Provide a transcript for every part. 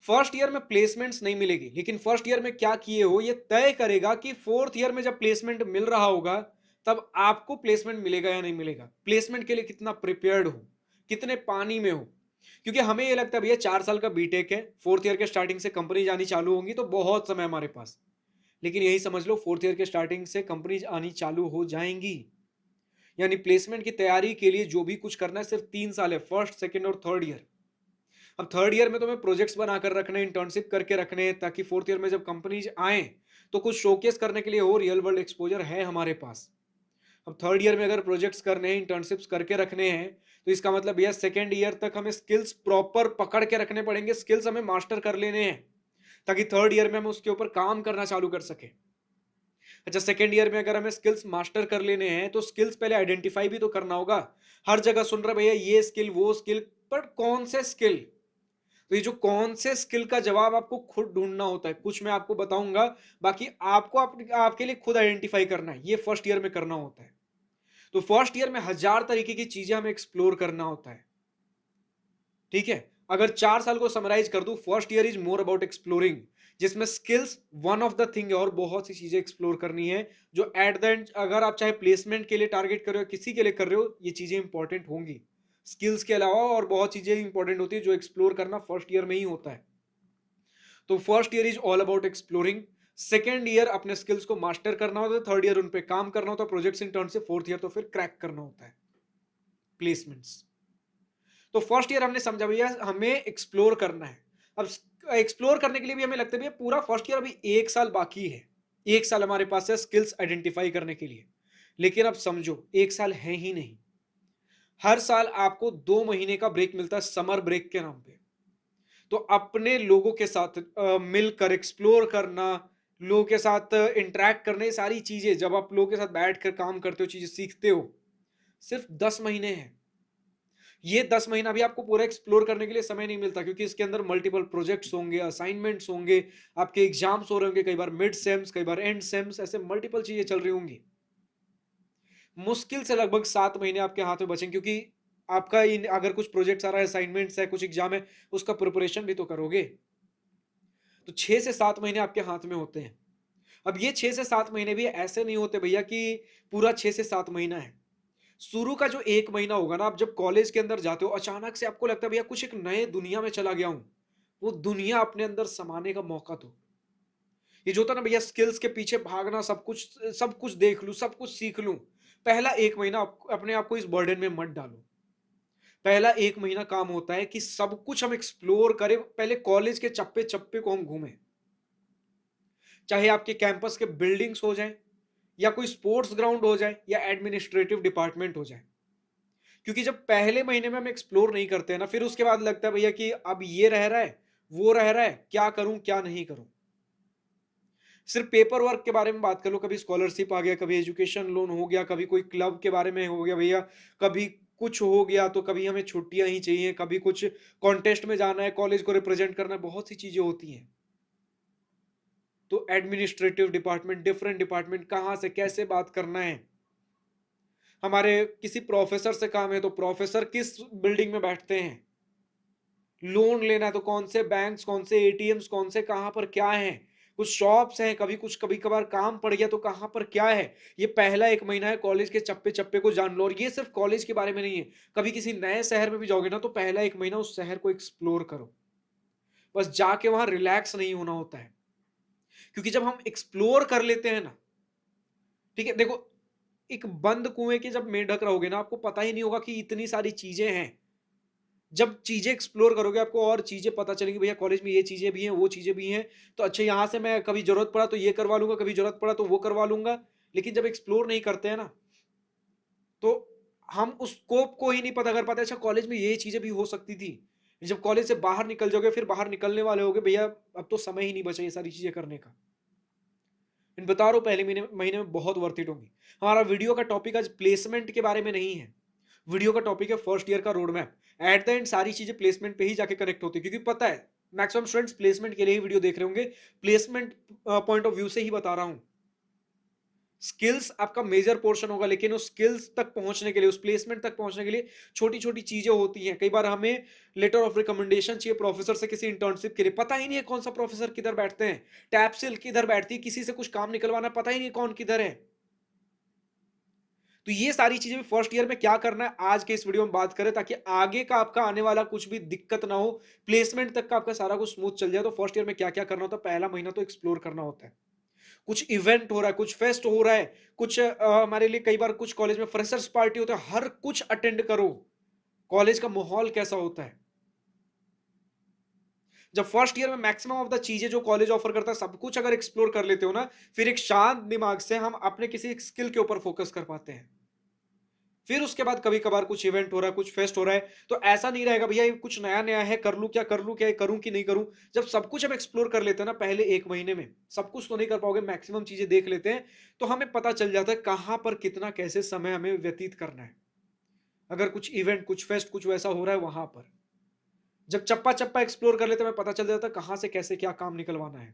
First year में placements नहीं मिलेगी, लेकिन फर्स्ट ईयर में क्या किए हो ये तय करेगा कि फोर्थ ईयर में जब प्लेसमेंट मिल रहा होगा तब आपको प्लेसमेंट मिलेगा या नहीं मिलेगा, प्लेसमेंट के लिए कितना प्रिपेयर्ड हो, कितने पानी में हो। क्योंकि हमें ये लगता है भैया 4 साल का बीटेक है, फोर्थ ईयर के स्टार्टिंग से कंपनी जानी चालू होंगी तो बहुत समय हमारे पास। लेकिन यही समझ लो फोर्थ ईयर के स्टार्टिंग से कंपनी आनी चालू हो जाएंगी, यानी प्लेसमेंट की तैयारी के लिए जो भी कुछ करना है सिर्फ 3 साल है, फर्स्ट सेकंड और थर्ड ईयर। अब थर्ड ईयर में तुम्हें प्रोजेक्ट्स बनाकर रखने, इंटर्नशिप करके रखने हैं, ताकि फोर्थ ईयर में जब कंपनीज आए तो कुछ शोकेस करने के लिए हो, रियल वर्ल्ड एक्सपोजर है हमारे पास। अब थर्ड ईयर में अगर प्रोजेक्ट्स करने हैं, इंटर्नशिप्स करके रखने हैं, तो इसका मतलब भैया सेकेंड ईयर तक हमें स्किल्स प्रॉपर पकड़ के रखने पड़ेंगे, स्किल्स हमें मास्टर कर लेने हैं, ताकि थर्ड ईयर में हम उसके ऊपर काम करना चालू कर सके। अच्छा, सेकेंड ईयर में अगर हमें स्किल्स मास्टर कर लेने हैं तो स्किल्स पहले आइडेंटिफाई भी तो करना होगा। हर जगह सुन रहे भैया ये स्किल वो स्किल, पर कौन से स्किल? तो ये जो कौन से स्किल का जवाब आपको खुद ढूंढना होता है, कुछ मैं आपको बताऊंगा, बाकी आपको आपके लिए खुद आइडेंटिफाई करना है, ये फर्स्ट ईयर में करना होता है। तो फर्स्ट ईयर में हजार तरीके की चीजें हमें एक्सप्लोर करना होता है। ठीक है, अगर 4 साल को समराइज कर दूं, first year is more about exploring, जिसमें skills one of the thing है और बहुत सी चीजें एक्सप्लोर करनी है, जो एट द एंड अगर आप चाहे प्लेसमेंट के लिए टारगेट कर रहे हो, किसी के लिए कर रहे हो, ये चीजें इंपॉर्टेंट होंगी। स्किल्स के अलावा और बहुत चीजें इंपॉर्टेंट होती है जो एक्सप्लोर करना फर्स्ट ईयर में ही होता है। तो first year is all about exploring, second year अपने स्किल्स को मास्टर करना होता है, थर्ड ईयर उन पे काम करना होता है प्रोजेक्ट्स इंटर्न से, फोर्थ ईयर तो फिर क्रैक करना होता है प्लेसमेंट्स। तो फर्स्ट ईयर हमने समझा भैया हमें एक्सप्लोर करना है। अब एक्सप्लोर करने के लिए भी हमें लगता है भैया पूरा फर्स्ट ईयर अभी 1 साल बाकी है, 1 साल हमारे पास है स्किल्स आइडेंटिफाई करने के लिए। लेकिन अब समझो 1 साल है ही नहीं, हर साल आपको 2 महीने का ब्रेक मिलता है समर ब्रेक के नाम पे। तो अपने लोगों के साथ मिलकर एक्सप्लोर करना, लोगों के साथ इंटरेक्ट करने, ये सारी चीजें जब आप लोगों के साथ बैठकर काम करते हो, चीजें सीखते हो, सिर्फ 10 महीने हैं। ये 10 महीना भी आपको पूरा एक्सप्लोर करने के लिए समय नहीं मिलता, क्योंकि इसके अंदर मल्टीपल प्रोजेक्ट्स होंगे, असाइनमेंट्स होंगे, आपके एग्जाम्स हो रहे होंगे, कई बार मिड सेम्स, कई बार एंड सेम्स, ऐसे मल्टीपल चीजें चल रही होंगी। मुश्किल से लगभग 7 महीने आपके हाथ में बचेंगे, क्योंकि आपका अगर कुछ प्रोजेक्ट्स आ रहा है, असाइनमेंट्स है, कुछ एग्जाम है, उसका प्रिपरेशन भी तो करोगे। तो 6 से 7 महीने आपके हाथ में होते हैं। अब ये 6 से 7 महीने भी ऐसे नहीं होते भैया कि पूरा 6 से 7 महीना है। शुरू का जो 1 महीना होगा ना, आप जब कॉलेज के अंदर जाते हो, अचानक से आपको लगता है भैया कुछ एक नए दुनिया में चला गया हूं, वो दुनिया अपने अंदर समाने का मौका दो। ये जो होता है ना भैया, स्किल्स के पीछे भागना, सब कुछ देख लूं, सब कुछ सीख लूं, पहला 1 महीना अपने आप को इस बर्डन में मत डालो। पहला 1 महीना काम होता है कि सब कुछ हम एक्सप्लोर करें, पहले कॉलेज के चप्पे चप्पे को हम घूमें, चाहे आपके कैंपस के बिल्डिंग्स हो जाए, या कोई स्पोर्ट्स ग्राउंड हो जाए, या एडमिनिस्ट्रेटिव डिपार्टमेंट हो जाए। क्योंकि जब पहले महीने में हम एक्सप्लोर नहीं करते हैं ना, फिर उसके बाद लगता है भैया कि अब ये रह रहा है, वो रह रहा है, क्या करूं क्या नहीं करूं। सिर्फ पेपर वर्क के बारे में बात कर लो, कभी स्कॉलरशिप आ गया, कभी एजुकेशन लोन हो गया, कभी कोई क्लब के बारे में हो गया भैया, कभी कुछ हो गया, तो कभी हमें छुट्टियां ही चाहिए, कभी कुछ कॉन्टेस्ट में जाना है, कॉलेज को रिप्रेजेंट करना है, बहुत सी चीजें होती हैं। तो एडमिनिस्ट्रेटिव डिपार्टमेंट, डिफरेंट डिपार्टमेंट, कहाँ से कैसे बात करना है, हमारे किसी प्रोफेसर से काम है तो प्रोफेसर किस बिल्डिंग में बैठते हैं, लोन लेना है तो कौन से बैंक्स, कौन से एटीएम्स, कौन से कहां पर क्या है, कुछ शॉप्स हैं, कभी कुछ कभी कभार काम पड़ गया तो कहां पर क्या है। ये पहला 1 महीना है, कॉलेज के चप्पे चप्पे को जान लो। और ये सिर्फ कॉलेज के बारे में नहीं है, कभी किसी नए शहर में भी जाओगे ना, तो पहला 1 महीना उस शहर को एक्सप्लोर करो। बस जाके वहां रिलैक्स नहीं होना होता है, क्योंकि जब हम एक्सप्लोर कर लेते हैं ना, ठीक है, देखो, एक बंद कुएं के जब मेंढक रहोगे ना, आपको पता ही नहीं होगा कि इतनी सारी चीजें हैं। जब चीजें एक्सप्लोर करोगे आपको और चीजें पता चलेंगी, भैया कॉलेज में ये चीजें भी हैं, वो चीजें भी हैं, तो अच्छा यहाँ से मैं कभी जरूरत पड़ा तो ये करवा लूंगा, कभी जरूरत पड़ा तो वो करवा लूंगा। लेकिन जब एक्सप्लोर नहीं करते हैं ना, तो हम उस स्कोप को ही नहीं पता कर पाते, अच्छा कॉलेज में ये चीजें भी हो सकती थी। जब कॉलेज से बाहर निकल जाओगे, फिर बाहर निकलने वाले होगे, भैया अब तो समय ही नहीं बचा ये सारी चीजें करने का। इन बता रहा हूँ पहले महीने महीने में बहुत वर्थ इट होंगी। हमारा वीडियो का टॉपिक आज प्लेसमेंट के बारे में नहीं है, वीडियो का टॉपिक है फर्स्ट ईयर का road map. At the end सारी चीजें प्लेसमेंट पे ही जाके कनेक्ट होती है, क्योंकि पता है मैक्सिमम स्टूडेंट्स प्लेसमेंट के लिए ही वीडियो देख रहे होंगे, प्लेसमेंट पॉइंट ऑफ व्यू से ही बता रहा हूं। स्किल्स आपका मेजर पोर्शन होगा, लेकिन उस स्किल्स तक पहुंचने के लिए, उस प्लेसमेंट तक पहुंचने के लिए छोटी छोटी चीजें होती हैं। कई बार हमें लेटर ऑफ रिकमेंडेशन चाहिए प्रोफेसर से किसी इंटर्नशिप के लिए, पता ही नहीं है कौन सा प्रोफेसर किधर बैठते हैं, टैपसिल किधर बैठती है, किसी से कुछ काम निकलवाना पता ही नहीं कौन किधर है। तो ये सारी चीजें फर्स्ट ईयर में क्या करना है आज के इस वीडियो में बात करें, ताकि आगे का आपका आने वाला कुछ भी दिक्कत ना हो, प्लेसमेंट तक का आपका सारा कुछ स्मूथ चल जाए। तो फर्स्ट ईयर में क्या क्या करना होता है, पहला महीना तो एक्सप्लोर करना होता है। कुछ इवेंट हो रहा है, कुछ फेस्ट हो रहा है, कुछ हमारे लिए कई बार कुछ कॉलेज में फ्रेशर्स पार्टी होता है, हर कुछ अटेंड करो। कॉलेज का माहौल कैसा होता है, जब फर्स्ट ईयर में मैक्सिमम ऑफ द चीजें जो कॉलेज ऑफर करता है सब कुछ अगर एक्सप्लोर कर लेते हो ना, फिर एक शांत दिमाग से हम अपने किसी स्किल के ऊपर फोकस कर पाते हैं। फिर उसके बाद कभी कभार कुछ इवेंट हो रहा है, कुछ फेस्ट हो रहा है, तो ऐसा नहीं रहेगा भैया ये कुछ नया नया है, कर लूं क्या, कर लूं क्या, ये करूं कि नहीं करूं। जब सब कुछ हम एक्सप्लोर कर लेते हैं ना पहले एक महीने में, सब कुछ तो नहीं कर पाओगे, मैक्सिमम चीजें देख लेते हैं, तो हमें पता चल जाता है कहां पर कितना कैसे समय हमें व्यतीत करना है। अगर कुछ इवेंट, कुछ फेस्ट, कुछ वैसा हो रहा है वहां पर जब चप्पा चप्पा एक्सप्लोर कर लेते हैं, हमें पता चल जाता है कहां से कैसे क्या काम निकलवाना है।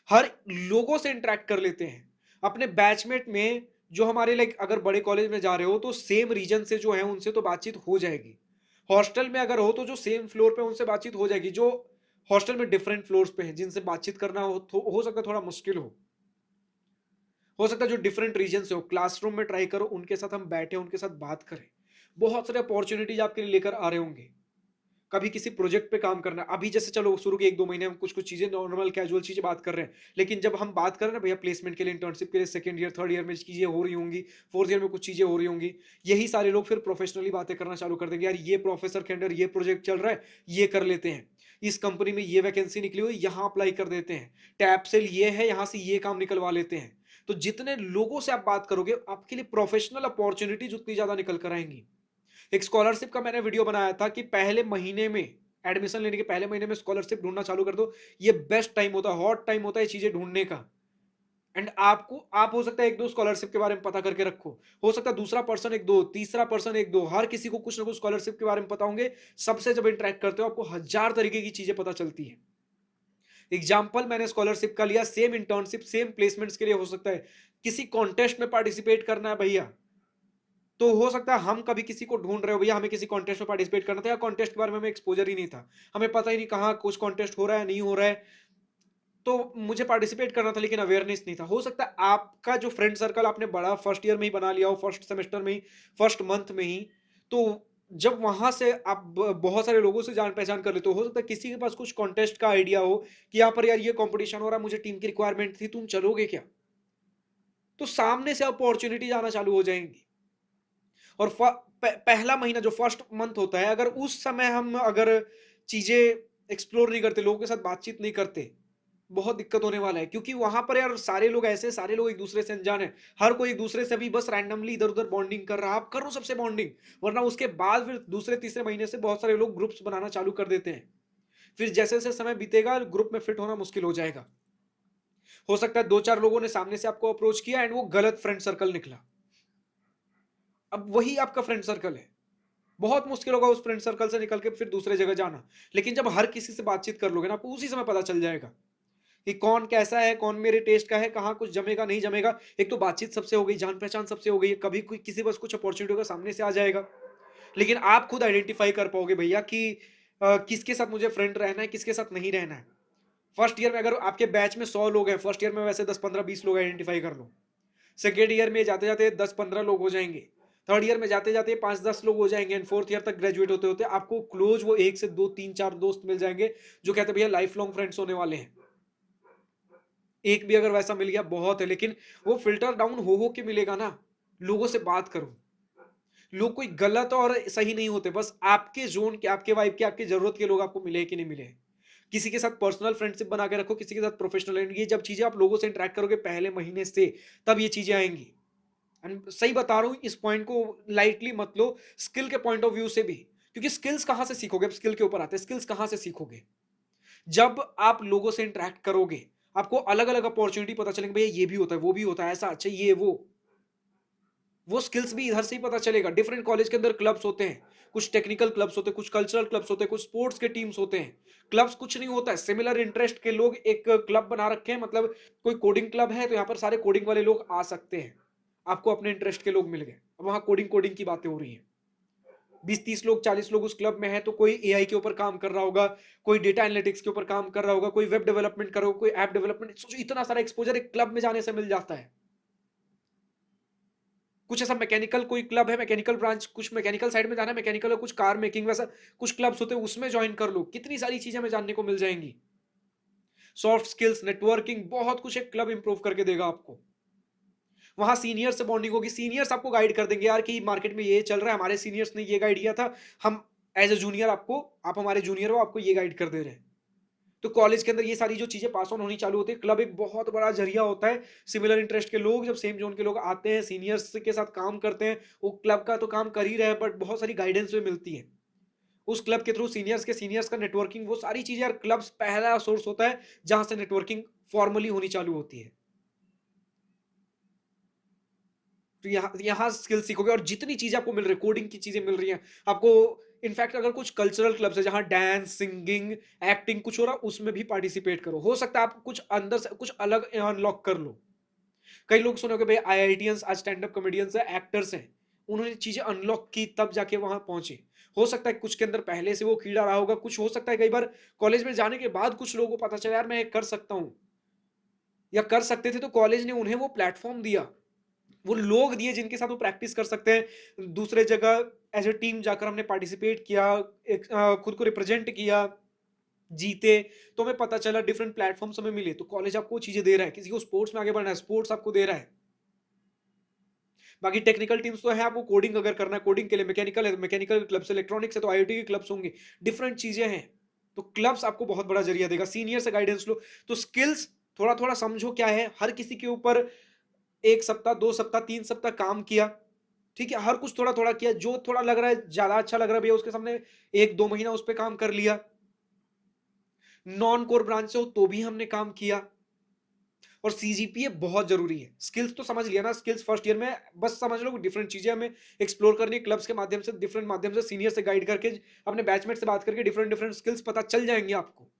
हर लोगों से इंटरेक्ट कर लेते हैं अपने बैचमेट में, जो हमारे लाइक अगर बड़े कॉलेज में जा रहे हो तो सेम रीजन से जो है उनसे तो बातचीत हो जाएगी। हॉस्टल में अगर हो तो जो सेम फ्लोर पे उनसे बातचीत हो जाएगी। जो हॉस्टल में डिफरेंट फ्लोर्स पे हैं जिनसे बातचीत करना हो सकता है थोड़ा मुश्किल हो सकता है जो डिफरेंट रीजन से हो, क्लासरूम में ट्राई करो उनके साथ हम बैठे उनके साथ बात करें। बहुत सारे अपॉर्चुनिटीज आपके लिए लेकर आ रहे होंगे। कभी किसी प्रोजेक्ट पे काम करना, अभी जैसे चलो शुरू के 1-2 महीने हम कुछ-कुछ चीज़ें नॉर्मल कैजुअल चीज़ें बात कर रहे हैं। लेकिन जब हम बात कर रहे हैं ना भैया प्लेसमेंट के लिए, इंटर्नशिप के लिए, सेकंड ईयर, थर्ड ईयर में चीज़ें हो रही होंगी, फोर्थ ईयर में कुछ चीज़ें हो रही होंगी, यही सारे लोग फिर प्रोफेशनली बातें करना चालू कर देंगे, यार ये प्रोफेसर के अंडर ये प्रोजेक्ट चल रहा है, ये कर लेते हैं। इस कंपनी में ये वैकेंसी निकली हुई है, यहाँ अप्लाई कर देते हैं। टैपसेल ये है, यहाँ से ये काम निकलवा लेते हैं। तो जितने लोगों से आप बात करोगे, आपके लिए प्रोफेशनल अपॉर्च्युनिटीज़ उतनी ज़्यादा निकल कर आएँगी। एक स्कॉलरशिप का मैंने वीडियो बनाया था कि पहले महीने में, एडमिशन लेने के पहले महीने में स्कॉलरशिप ढूंढना चालू कर दो। ये बेस्ट टाइम होता है, हॉट टाइम होता है ये चीजें ढूंढने का। एंड आप हो सकता है एक दो स्कॉलरशिप के बारे में पता करके रखो, हो सकता है दूसरा पर्सन एक दो, तीसरा पर्सन एक दो, हर किसी को कुछ ना कुछ स्कॉलरशिप के बारे में पता होंगे। सबसे जब इंटरेक्ट करते हो आपको हजार तरीके की चीजें पता चलती है। एग्जाम्पल मैंने स्कॉलरशिप का लिया, सेम इंटर्नशिप सेम प्लेसमेंट्स के लिए हो सकता है किसी कॉन्टेस्ट में पार्टिसिपेट करना है भैया, तो हो सकता है हम कभी किसी को ढूंढ रहे हो भैया, हमें किसी कॉन्टेस्ट में पार्टिसिपेट करना था, या कॉन्टेस्ट के बारे में हमें एक्सपोजर ही नहीं था, हमें पता ही नहीं कहाँ कुछ कॉन्टेस्ट हो रहा है नहीं हो रहा है, तो मुझे पार्टिसिपेट करना था लेकिन अवेयरनेस नहीं था। हो सकता है आपका जो फ्रेंड सर्कल आपने बड़ा फर्स्ट ईयर में ही बना लिया हो, फर्स्ट सेमेस्टर में ही, फर्स्ट मंथ में ही, तो जब वहां से आप बहुत सारे लोगों से जान पहचान कर लेते हो सकता है किसी के पास कुछ कॉन्टेस्ट का आइडिया हो कि यहाँ पर यार ये कंपटीशन हो रहा है, मुझे टीम की रिक्वायरमेंट थी, तुम चलोगे क्या, तो सामने से अपॉर्चुनिटी आना चालू हो जाएंगी। और पहला महीना जो फर्स्ट मंथ होता है, अगर उस समय हम अगर चीजें एक्सप्लोर नहीं करते, लोगों के साथ बातचीत नहीं करते, बहुत दिक्कत होने वाला है। क्योंकि वहां पर यार सारे लोग ऐसे, सारे लोग एक दूसरे से अनजान है, हर कोई एक दूसरे से भी बस रैंडमली इधर उधर बॉन्डिंग कर रहा है, आप करो सबसे बॉन्डिंग, वरना उसके बाद फिर दूसरे तीसरे महीने से बहुत सारे लोग ग्रुप्स बनाना चालू कर देते हैं। फिर जैसे जैसे समय बीतेगा ग्रुप में फिट होना मुश्किल हो जाएगा। हो सकता है दो चार लोगों ने सामने से आपको अप्रोच किया एंड वो गलत फ्रेंड सर्कल निकला, अब वही आपका फ्रेंड सर्कल है। बहुत मुश्किल होगा उस फ्रेंड सर्कल से निकल के फिर दूसरे जगह जाना। लेकिन जब हर किसी से बातचीत कर लोगे ना, आपको उसी समय पता चल जाएगा कि कौन कैसा है, कौन मेरे टेस्ट का है, कहाँ कुछ जमेगा नहीं जमेगा। एक तो बातचीत सबसे हो गई, जान पहचान सबसे हो गई, कभी कोई किसी पास कुछ अपॉर्चुनिटी होगा सामने से आ जाएगा। लेकिन आप खुद आइडेंटिफाई कर पाओगे भैया कि किसके साथ मुझे फ्रेंड रहना है, किसके साथ नहीं रहना है। फर्स्ट ईयर में अगर आपके बैच में 100 लोग हैं, फर्स्ट ईयर में वैसे 10 15 20 लोग आइडेंटिफाई कर लो। सेकेंड ईयर में जाते जाते 10 15 लोग हो जाएंगे। थर्ड ईयर में जाते जाते 5 10 लोग हो जाएंगे। एंड फोर्थ ईयर तक ग्रेजुएट होते होते आपको क्लोज वो एक से दो तीन चार दोस्त मिल जाएंगे, जो कहते हैं भैया लाइफ लॉन्ग फ्रेंड्स होने वाले हैं। एक भी अगर वैसा मिल गया बहुत है, लेकिन वो फिल्टर डाउन हो के मिलेगा ना। लोगों से बात करो, लोग कोई गलत और सही नहीं होते, बस आपके जोन के, आपके वाइब के, आपकी जरूरत के लोग आपको मिले कि नहीं मिले। किसी के साथ पर्सनल फ्रेंडशिप बना के रखो, किसी के साथ प्रोफेशनल। ये जब चीजें आप लोगों से इंटरेक्ट करोगे पहले महीने से, तब ये चीजें आएंगी। एंड सही बता रहा हूं, इस पॉइंट को लाइटली मत लो, स्किल के पॉइंट ऑफ व्यू से भी। क्योंकि स्किल्स कहां से सीखोगे, अब स्किल के ऊपर आते हैं, स्किल्स कहां से सीखोगे, जब आप लोगों से इंटरेक्ट करोगे, आपको अलग अलग अपॉर्चुनिटी पता चलेंगे, भैया ये भी होता है, वो भी होता है, ऐसा, अच्छा ये वो। वो स्किल्स भी इधर से ही पता चलेगा। डिफरेंट कॉलेज के अंदर क्लब्स होते हैं, कुछ टेक्निकल क्लब्स होते हैं, कुछ कल्चरल क्लब्स होते हैं, कुछ स्पोर्ट्स के टीम्स होते हैं। क्लब्स कुछ नहीं होता है, सिमिलर इंटरेस्ट के लोग एक क्लब बना रखे हैं, मतलब कोई कोडिंग क्लब है तो यहाँ पर सारे कोडिंग वाले लोग आ सकते हैं। आपको अपने इंटरेस्ट के लोग मिल गए, अब वहाँ कोडिंग कोडिंग की बातें हो रही हैं। 20-30 लोग, 40 लोग उस क्लब में हैं, तो कोई एआई के ऊपर काम कर रहा होगा, कोई डेटा एनालिटिक्स के ऊपर काम कर रहा होगा, कोई वेब डेवलपमेंट कर रहा होगा, कोई ऐप डेवलपमेंट। सोचो इतना सारा एक्सपोजर एक क्लब में जाने से मिल जाता है। कुछ ऐसा मैकेनिकल कोई क्लब है, मैकेनिकल ब्रांच, कुछ मैकेनिकल साइड में जाना है, मैकेनिकल और कुछ कार मेकिंग, वैसा कुछ क्लब्स होते हैं, उसमें ज्वाइन कर लो। कितनी सारी चीजें हमें जानने को मिल जाएंगी। सॉफ्ट स्किल्स, नेटवर्किंग, बहुत कुछ एक क्लब इंप्रूव करके देगा आपको। वहां सीनियर से बॉन्डिंग होगी, सीनियर्स आपको गाइड कर देंगे यार कि मार्केट में ये चल रहा है, हमारे सीनियर्स ने ये गाइड किया था, हम एज ए जूनियर आपको, आप हमारे जूनियर हो, आपको ये गाइड कर दे रहे हैं। तो कॉलेज के अंदर ये सारी जो चीजें पास ऑन होनी चालू होती है, क्लब एक बहुत बड़ा जरिया होता है। सिमिलर इंटरेस्ट के लोग, जब सेम जोन के लोग आते हैं, सीनियर्स के साथ काम करते हैं, वो क्लब का तो काम कर ही रहे हैं, बट बहुत सारी गाइडेंस भी मिलती है उस क्लब के थ्रू। सीनियर्स का नेटवर्किंग, वो सारी चीजें यार, क्लब्स पहला सोर्स होता है जहां से नेटवर्किंग फॉर्मली होनी चालू होती है। तो यहाँ यहाँ स्किल सीखोगे, और जितनी चीजें आपको मिल रही है, कोडिंग की चीजें मिल रही हैं आपको। इनफैक्ट अगर कुछ कल्चरल क्लब्स है जहां डांस, सिंगिंग, एक्टिंग कुछ हो रहा, उसमें भी पार्टिसिपेट करो। हो सकता है आप कुछ अंदर से कुछ अलग अनलॉक कर लो। कई लोग सुनोगे भाई आईआईटियंस आज स्टैंड अप कॉमेडियंस है, एक्टर्स हैं, उन्होंने चीजें अनलॉक की तब जाके वहां पहुंचे। हो सकता है कुछ के अंदर पहले से वो कीड़ा रहा होगा, कुछ हो सकता है कई बार कॉलेज में जाने के बाद कुछ लोगों को पता चला यार मैं ये कर सकता हूँ, या कर सकते थे, तो कॉलेज ने उन्हें वो प्लेटफॉर्म दिया, वो लोग दिए जिनके साथ वो प्रैक्टिस कर सकते हैं। दूसरे जगह एज ए टीम जाकर हमने पार्टिसिपेट किया, खुद को रिप्रेजेंट किया, जीते, तो हमें पता चला, डिफरेंट प्लेटफॉर्म्स हमें मिले। तो कॉलेज आपको चीजें दे रहा है, किसी को स्पोर्ट्स में आगे बढ़ना है, स्पोर्ट्स आपको दे रहा है। बाकी टेक्निकल टीम्स तो है, आपको कोडिंग अगर करना है, कोडिंग के लिए मैकेनिकल है, मैकेनिकल क्लब्स, इलेक्ट्रॉनिक्स है तो आईआईटी के क्लब्स होंगे, डिफरेंट चीजें हैं। तो क्लब्स आपको बहुत बड़ा जरिया देगा। सीनियर से गाइडेंस लो। तो स्किल्स थोड़ा थोड़ा समझो क्या है, हर किसी के ऊपर 1 सप्ताह, 2 सप्ताह, 3 सप्ताह काम किया, ठीक है, हर कुछ थोड़ा थोड़ा किया, जो थोड़ा लग रहा है ज्यादा अच्छा लग रहा है भैया उसके सामने 1-2 महीना उस पर काम कर लिया। नॉन कोर ब्रांच से हो तो भी हमने काम किया। और सीजीपीए बहुत जरूरी है। स्किल्स तो समझ लिया ना, स्किल्स फर्स्ट ईयर में बस समझ लो, डिफरेंट चीजें हमें एक्सप्लोर करनी है क्लब्स के माध्यम से, डिफरेंट माध्यम से, सीनियर से गाइड करके, अपने बैचमेट से बात करके, डिफरेंट डिफरेंट स्किल्स पता चल जाएंगे आपको।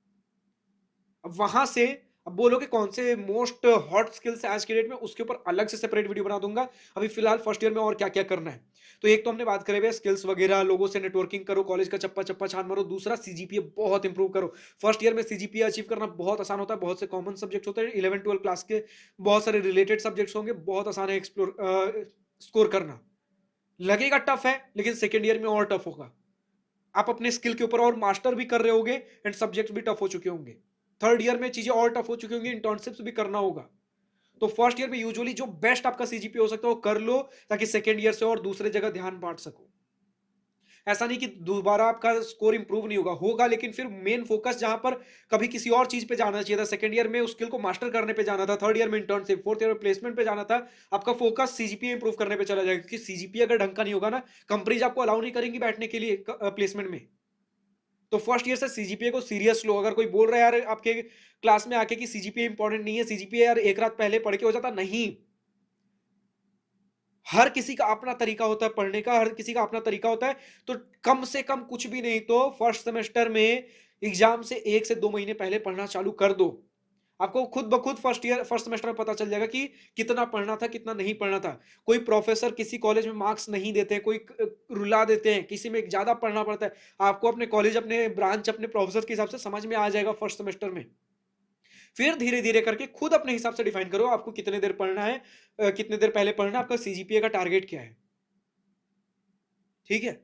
अब वहां से अब बोलोगे कौन से मोस्ट हॉट स्किल्स है आज के डेट में, उसके ऊपर अलग से सेपरेट वीडियो बना दूंगा। अभी फिलहाल फर्स्ट ईयर में और क्या क्या करना है। तो एक तो हमने बात करे हुए स्किल्स वगैरह, लोगों से नेटवर्किंग करो, कॉलेज का चप्पा चप्पा छान मारो। दूसरा सीजीपीए बहुत इंप्रूव करो। फर्स्ट ईयर में सीजीपीए अचीव करना बहुत आसान होता है, बहुत से कॉमन सब्जेक्ट होते हैं, 11-12 क्लास के बहुत सारे रिलेटेड सब्जेक्ट्स होंगे, बहुत आसान है एक्सप्लोर स्कोर करना। लगेगा टफ है, लेकिन सेकेंड ईयर में और टफ होगा। आप अपने स्किल के ऊपर और मास्टर भी कर रहे होगे, एंड सब्जेक्ट भी टफ हो चुके होंगे। थर्ड ईयर में चीजें और टफ हो चुकी होंगी, इंटर्नशिप्स भी करना होगा। तो फर्स्ट ईयर में यूजुअली जो बेस्ट आपका सीजीपी हो सकता है वो कर लो, ताकि सेकेंड ईयर से और दूसरे जगह ध्यान बांट सको। ऐसा नहीं कि दोबारा आपका स्कोर इंप्रूव नहीं होगा, होगा, लेकिन फिर मेन फोकस जहां पर कभी किसी और चीज पे जाना चाहिए था, सेकंड ईयर में उस स्किल को मास्टर करने पे जाना था, थर्ड ईयर में इंटर्नशिप, फोर्थ ईयर में प्लेसमेंट पे जाना था, आपका फोकस सीजीपीए इंप्रूव करने पे चला जाएगा। क्योंकि सीजीपीए अगर ढंग का नहीं होगा ना, कंपनीज आपको अलाउ नहीं करेंगी बैठने के लिए प्लेसमेंट में। तो फर्स्ट ईयर से सीजीपीए को सीरियस लो। अगर कोई बोल रहा है यार आपके क्लास में आके कि सीजीपीए इंपॉर्टेंट नहीं है, सीजीपीए यार एक रात पहले पढ़ के हो जाता, नहीं। हर किसी का अपना तरीका होता है पढ़ने का, हर किसी का अपना तरीका होता है। तो कम से कम कुछ भी नहीं तो फर्स्ट सेमेस्टर में एग्जाम से 1 से 2 महीने पहले पढ़ना चालू कर दो। आपको खुद ब खुद फर्स्ट सेमेस्टर में पता चल जाएगा कि कितना पढ़ना था, कितना नहीं पढ़ना था। कोई प्रोफेसर किसी कॉलेज में मार्क्स नहीं देते हैं, कोई रुला देते हैं, किसी में ज्यादा पढ़ना पड़ता है। आपको अपने कॉलेज, अपने ब्रांच, अपने प्रोफेसर के हिसाब से समझ में आ जाएगा फर्स्ट सेमेस्टर में। फिर धीरे धीरे करके खुद अपने हिसाब से डिफाइन करो आपको कितने देर पढ़ना है, कितने देर पहले पढ़ना है, आपका सीजीपीए का टारगेट क्या है। ठीक है।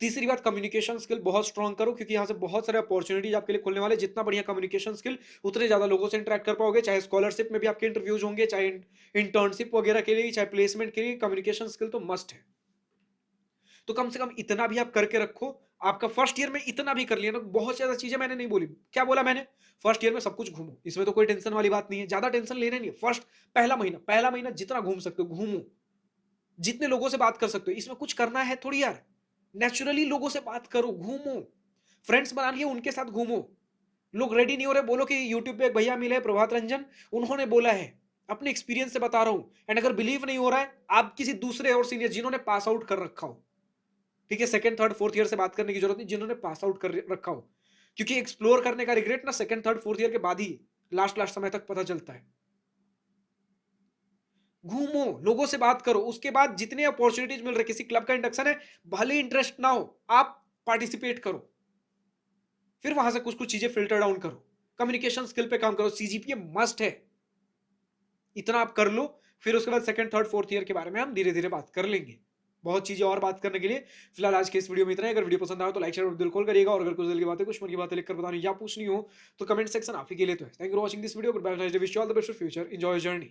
तीसरी बात, कम्युनिकेशन स्किल बहुत स्ट्रांग करो, क्योंकि यहां से बहुत सारे अपॉर्चुनिटीज आपके लिए खुलने वाले। जितना बढ़िया कम्युनिकेशन स्किल, उतने ज्यादा लोगों से इंटरेक्ट कर पाओगे। चाहे स्कॉलरशिप में भी आपके इंटरव्यूज होंगे, चाहे इंटर्नशिप वगैरह के लिए, चाहे प्लेसमेंट के लिए, कम्युनिकेशन स्किल तो मस्ट है। तो कम से कम इतना भी आप करके रखो। आपका फर्स्ट ईयर में इतना भी कर लिया ना, बहुत ज्यादा चीजें मैंने नहीं बोली। क्या बोला मैंने? फर्स्ट ईयर में सब कुछ घूमो, इसमें तो कोई टेंशन वाली बात नहीं है, ज्यादा टेंशन लेना नहीं है। फर्स्ट पहला महीना जितना घूम सकते हो घूमो, जितने लोगों से बात कर सकते हो। इसमें कुछ करना है थोड़ी यार, नेचुरली लोगों से बात करो, घूमो, फ्रेंड्स बना लिए, उनके साथ घूमो। लोग रेडी नहीं हो रहे, बोलो कि यूट्यूब पे एक भैया मिले प्रभात रंजन, उन्होंने बोला है अपने एक्सपीरियंस से बता रहा हूं। एंड अगर बिलीव नहीं हो रहा है, आप किसी दूसरे और सीनियर जिन्होंने पास आउट कर रखा हो, ठीक है, सेकंड थर्ड फोर्थ ईयर से बात करने की जरूरत नहीं, जिन्होंने पास आउट कर रखा हो, क्योंकि एक्सप्लोर करने का रिग्रेट ना सेकंड थर्ड फोर्थ ईयर के बाद ही लास्ट लास्ट समय तक पता चलता है। घूमो, लोगों से बात करो, उसके बाद जितने अपॉर्चुनिटीज मिल रहे, किसी क्लब का इंडक्शन है, भले इंटरेस्ट ना हो, आप पार्टिसिपेट करो, फिर वहां से कुछ कुछ चीजें फिल्टर डाउन करो, कम्युनिकेशन स्किल पे काम करो, सीजीपीए मस्ट है, इतना आप कर लो। फिर उसके बाद सेकंड थर्ड फोर्थ ईयर के बारे में हम धीरे धीरे बात कर लेंगे। बहुत चीजें और बात करने के लिए, फिलहाल आज के इस वीडियो में इतना है। अगर वीडियो पसंद आया तो लाइक शेयर और दिल खोल करिएगा, और अगर कुछ दिल की बातें, कुछ मन की बातें लिखकर बतानी या पूछनी हो तो कमेंट सेक्शन आप ही के लिए तो है। Thank you for watching this video, good bye, wish you all the best for future, enjoy your journey.